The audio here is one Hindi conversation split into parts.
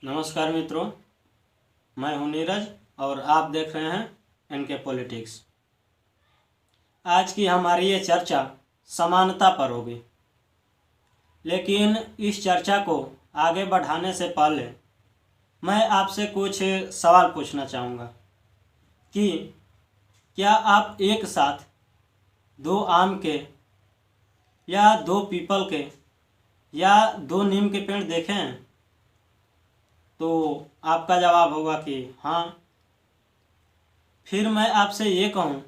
नमस्कार मित्रों, मैं हूं नीरज और आप देख रहे हैं एनके पॉलिटिक्स। आज की हमारी ये चर्चा समानता पर होगी, लेकिन इस चर्चा को आगे बढ़ाने से पहले मैं आपसे कुछ सवाल पूछना चाहूँगा कि क्या आप एक साथ दो आम के या दो पीपल के या दो नीम के पेड़ देखे हैं? तो आपका जवाब होगा कि हाँ। फिर मैं आपसे ये कहूँ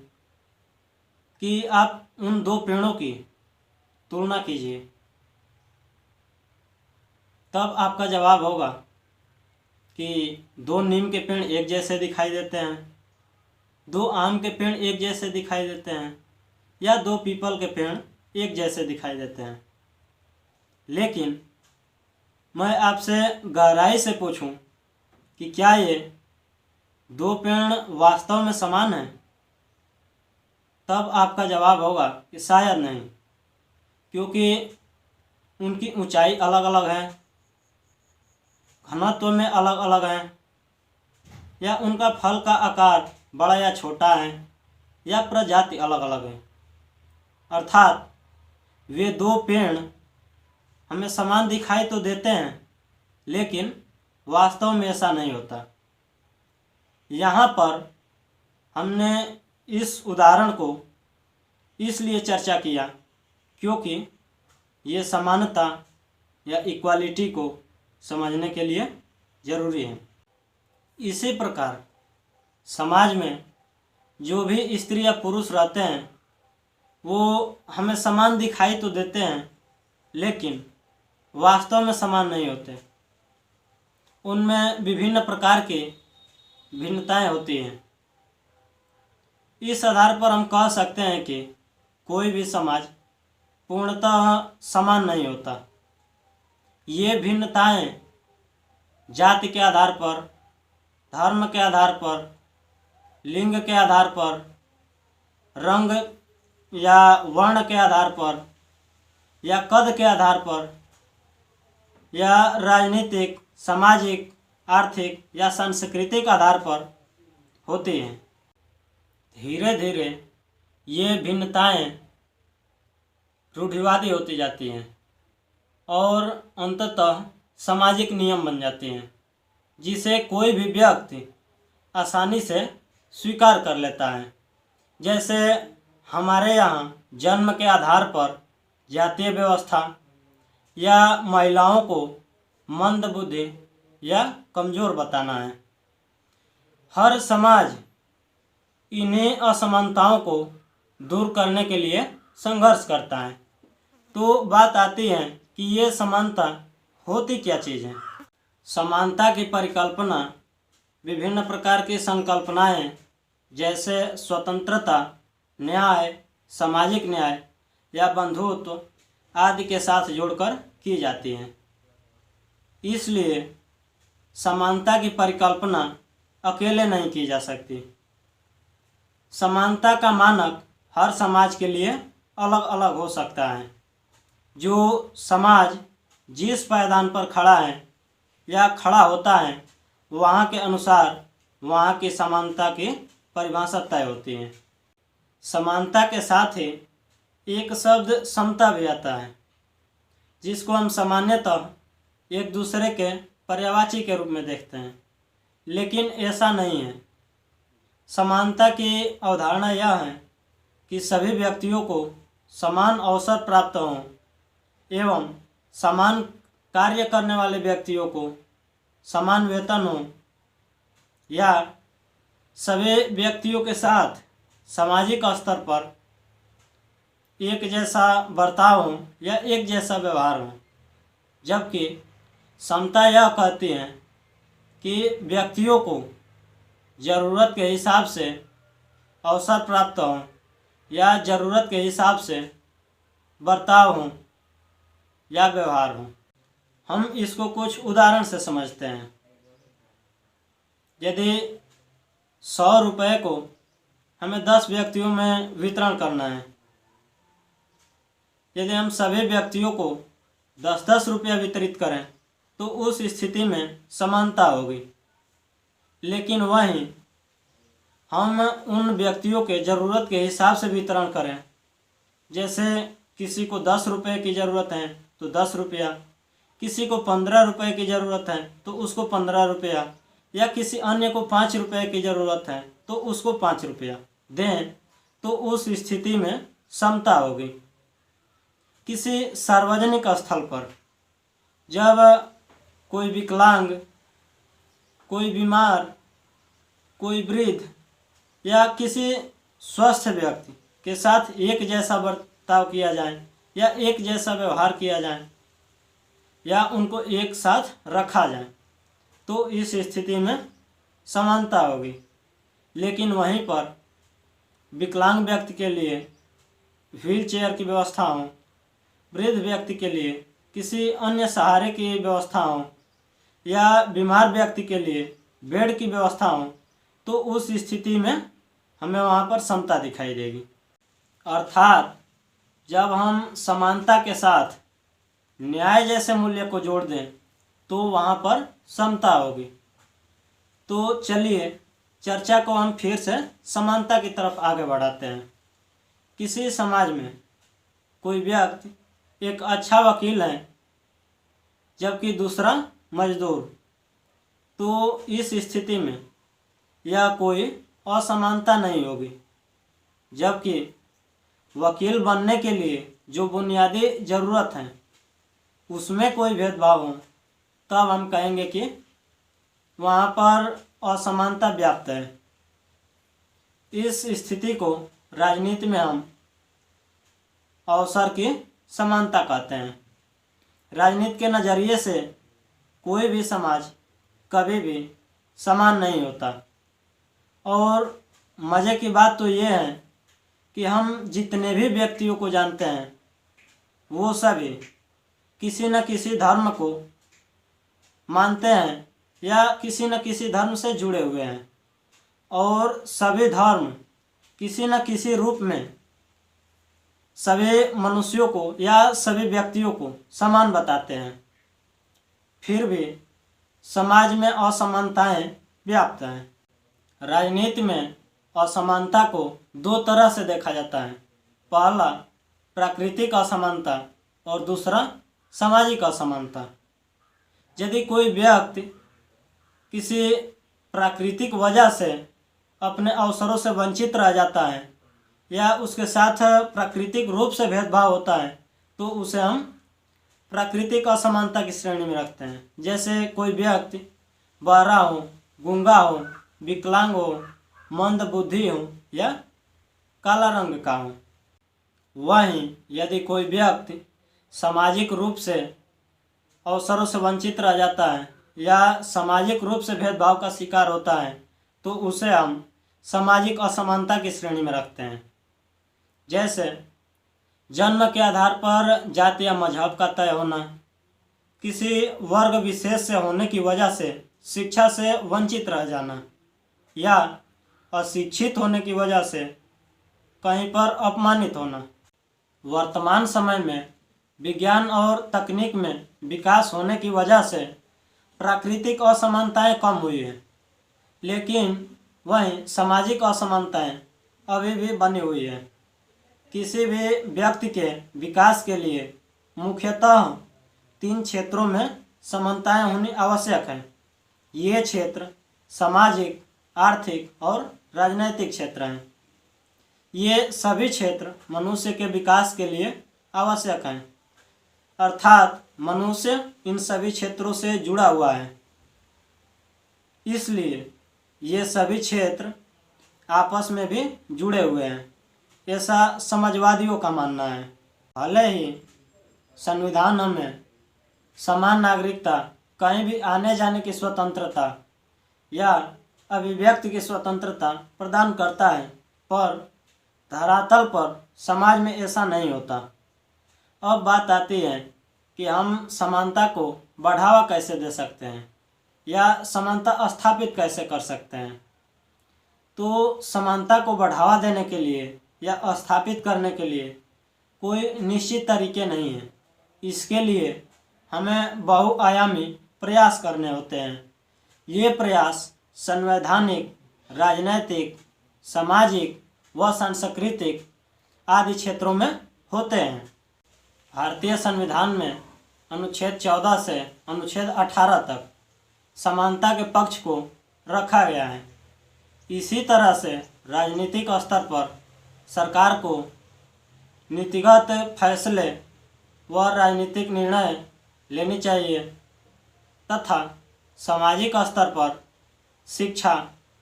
कि आप उन दो पेड़ों की तुलना कीजिए, तब आपका जवाब होगा कि दो नीम के पेड़ एक जैसे दिखाई देते हैं, दो आम के पेड़ एक जैसे दिखाई देते हैं, या दो पीपल के पेड़ एक जैसे दिखाई देते हैं। लेकिन मैं आपसे गहराई से पूछूं कि क्या ये दो पेड़ वास्तव में समान हैं? तब आपका जवाब होगा कि शायद नहीं, क्योंकि उनकी ऊंचाई अलग अलग है, घनत्व में अलग अलग है, या उनका फल का आकार बड़ा या छोटा है, या प्रजाति अलग अलग है। अर्थात वे दो पेड़ हमें समान दिखाई तो देते हैं, लेकिन वास्तव में ऐसा नहीं होता। यहाँ पर हमने इस उदाहरण को इसलिए चर्चा किया क्योंकि ये समानता या इक्वालिटी को समझने के लिए ज़रूरी है। इसी प्रकार समाज में जो भी स्त्री या पुरुष रहते हैं वो हमें समान दिखाई तो देते हैं, लेकिन वास्तव में समान नहीं होते। उनमें विभिन्न प्रकार की भिन्नताएं होती हैं। इस आधार पर हम कह सकते हैं कि कोई भी समाज पूर्णतः समान नहीं होता। ये भिन्नताएं जाति के आधार पर, धर्म के आधार पर, लिंग के आधार पर, रंग या वर्ण के आधार पर, या कद के आधार पर, या राजनीतिक, सामाजिक, आर्थिक या सांस्कृतिक आधार पर होती हैं। धीरे धीरे ये भिन्नताएं रूढ़िवादी होती जाती हैं और अंततः सामाजिक नियम बन जाती हैं, जिसे कोई भी व्यक्ति आसानी से स्वीकार कर लेता है। जैसे हमारे यहाँ जन्म के आधार पर जातीय व्यवस्था या महिलाओं को मंद बुद्धि या कमज़ोर बताना है। हर समाज इन्हीं असमानताओं को दूर करने के लिए संघर्ष करता है। तो बात आती है कि ये समानता होती क्या चीज़ है। समानता की परिकल्पना विभिन्न प्रकार की संकल्पनाएं जैसे स्वतंत्रता, न्याय, सामाजिक न्याय या बंधुत्व आदि के साथ जोड़कर की जाती हैं। इसलिए समानता की परिकल्पना अकेले नहीं की जा सकती। समानता का मानक हर समाज के लिए अलग अलग हो सकता है। जो समाज जिस पायदान पर खड़ा है या खड़ा होता है, वहाँ के अनुसार वहाँ की समानता की परिभाषा तय होती है। समानता के साथ ही एक शब्द समता भी आता है, जिसको हम सामान्यतः एक दूसरे के पर्यायवाची के रूप में देखते हैं, लेकिन ऐसा नहीं है। समानता की अवधारणा यह है कि सभी व्यक्तियों को समान अवसर प्राप्त हों एवं समान कार्य करने वाले व्यक्तियों को समान वेतन हो, या सभी व्यक्तियों के साथ सामाजिक स्तर पर एक जैसा बर्ताव हो या एक जैसा व्यवहार हो। जबकि समता यह कहती है कि व्यक्तियों को ज़रूरत के हिसाब से अवसर प्राप्त हों या ज़रूरत के हिसाब से बर्ताव हो या व्यवहार हो। हम इसको कुछ उदाहरण से समझते हैं। यदि 100 रुपये को हमें 10 व्यक्तियों में वितरण करना है, यदि हम सभी व्यक्तियों को 10-10 रुपया वितरित करें तो उस स्थिति में समानता होगी। लेकिन वहीं हम उन व्यक्तियों के ज़रूरत के हिसाब से वितरण करें, जैसे किसी को 10 रुपये की ज़रूरत है तो 10 रुपया, किसी को 15 रुपये की ज़रूरत है तो उसको 15 रुपया, या किसी अन्य को 5 रुपये की ज़रूरत है तो उसको 5 रुपया दें, तो उस स्थिति में समता होगी। किसी सार्वजनिक स्थल पर जब कोई विकलांग, कोई बीमार, कोई वृद्ध या किसी स्वस्थ व्यक्ति के साथ एक जैसा बर्ताव किया जाए या एक जैसा व्यवहार किया जाए या उनको एक साथ रखा जाए, तो इस स्थिति में समानता होगी। लेकिन वहीं पर विकलांग व्यक्ति के लिए व्हील चेयर की व्यवस्था हो, वृद्ध व्यक्ति के लिए किसी अन्य सहारे की व्यवस्था हो या बीमार व्यक्ति के लिए बेड की व्यवस्था हो, तो उस स्थिति में हमें वहाँ पर समता दिखाई देगी। अर्थात जब हम समानता के साथ न्याय जैसे मूल्य को जोड़ दें तो वहाँ पर समता होगी। तो चलिए चर्चा को हम फिर से समानता की तरफ आगे बढ़ाते हैं। किसी समाज में कोई व्यक्ति एक अच्छा वकील है जबकि दूसरा मजदूर, तो इस स्थिति में यह कोई असमानता नहीं होगी। जबकि वकील बनने के लिए जो बुनियादी ज़रूरत है उसमें कोई भेदभाव हो, तब हम कहेंगे कि वहाँ पर असमानता व्याप्त है। इस स्थिति को राजनीति में हम अवसर की समानता कहते हैं। राजनीति के नज़रिए से कोई भी समाज कभी भी समान नहीं होता। और मज़े की बात तो ये है कि हम जितने भी व्यक्तियों को जानते हैं वो सभी किसी न किसी धर्म को मानते हैं या किसी न किसी धर्म से जुड़े हुए हैं, और सभी धर्म किसी न किसी रूप में सभी मनुष्यों को या सभी व्यक्तियों को समान बताते हैं। फिर भी समाज में असमानताएं व्याप्त हैं। राजनीति में असमानता को दो तरह से देखा जाता है। पहला प्राकृतिक असमानता और दूसरा सामाजिक असमानता। यदि कोई व्यक्ति किसी प्राकृतिक वजह से अपने अवसरों से वंचित रह जाता है या उसके साथ प्राकृतिक रूप से भेदभाव होता है, तो उसे हम प्राकृतिक असमानता की श्रेणी में रखते हैं। जैसे कोई व्यक्ति बहरा हो, गूंगा हो, विकलांग हो, मंद बुद्धि हो या काला रंग का हो। वहीं यदि कोई व्यक्ति सामाजिक रूप से अवसरों से वंचित रह जाता है या सामाजिक रूप से भेदभाव का शिकार होता है, तो उसे हम सामाजिक असमानता की श्रेणी में रखते हैं। जैसे जन्म के आधार पर जाति या मजहब का तय होना, किसी वर्ग विशेष से होने की वजह से शिक्षा से वंचित रह जाना, या अशिक्षित होने की वजह से कहीं पर अपमानित होना। वर्तमान समय में विज्ञान और तकनीक में विकास होने की वजह से प्राकृतिक असमानताएं कम हुई हैं, लेकिन वहीं सामाजिक असमानताएं अभी भी बनी हुई है। किसी भी व्यक्ति के विकास के लिए मुख्यतः 3 क्षेत्रों में समानताएं होनी आवश्यक हैं। ये क्षेत्र सामाजिक, आर्थिक और राजनैतिक क्षेत्र हैं। ये सभी क्षेत्र मनुष्य के विकास के लिए आवश्यक हैं, अर्थात मनुष्य इन सभी क्षेत्रों से जुड़ा हुआ है। इसलिए ये सभी क्षेत्र आपस में भी जुड़े हुए हैं, ऐसा समाजवादियों का मानना है। भले ही संविधान हमें समान नागरिकता, कहीं भी आने जाने की स्वतंत्रता या अभिव्यक्ति की स्वतंत्रता प्रदान करता है, पर धरातल पर समाज में ऐसा नहीं होता। अब बात आती है कि हम समानता को बढ़ावा कैसे दे सकते हैं या समानता स्थापित कैसे कर सकते हैं। तो समानता को बढ़ावा देने के लिए या स्थापित करने के लिए कोई निश्चित तरीके नहीं है। इसके लिए हमें बहुआयामी प्रयास करने होते हैं। ये प्रयास संवैधानिक, राजनैतिक, सामाजिक व सांस्कृतिक आदि क्षेत्रों में होते हैं। भारतीय संविधान में अनुच्छेद 14 से अनुच्छेद 18 तक समानता के पक्ष को रखा गया है। इसी तरह से राजनीतिक स्तर पर सरकार को नीतिगत फैसले व राजनीतिक निर्णय लेने चाहिए तथा सामाजिक स्तर पर शिक्षा,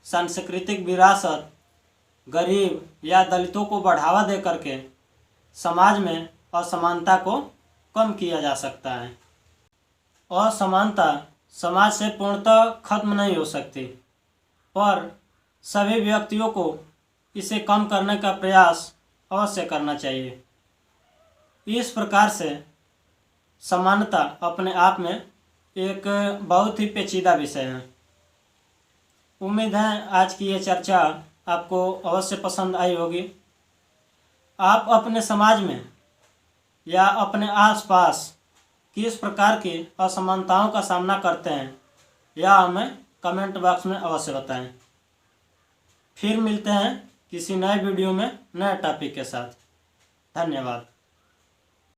सांस्कृतिक विरासत, गरीब या दलितों को बढ़ावा दे करके समाज में असमानता को कम किया जा सकता है। असमानता समाज से पूर्णतः खत्म नहीं हो सकती, पर सभी व्यक्तियों को इसे कम करने का प्रयास अवश्य करना चाहिए। इस प्रकार से समानता अपने आप में एक बहुत ही पेचीदा विषय है। उम्मीद है आज की ये चर्चा आपको अवश्य पसंद आई होगी। आप अपने समाज में या अपने आसपास किस प्रकार की असमानताओं का सामना करते हैं या हमें कमेंट बॉक्स में अवश्य बताएं। फिर मिलते हैं किसी नए वीडियो में नए टॉपिक के साथ। धन्यवाद।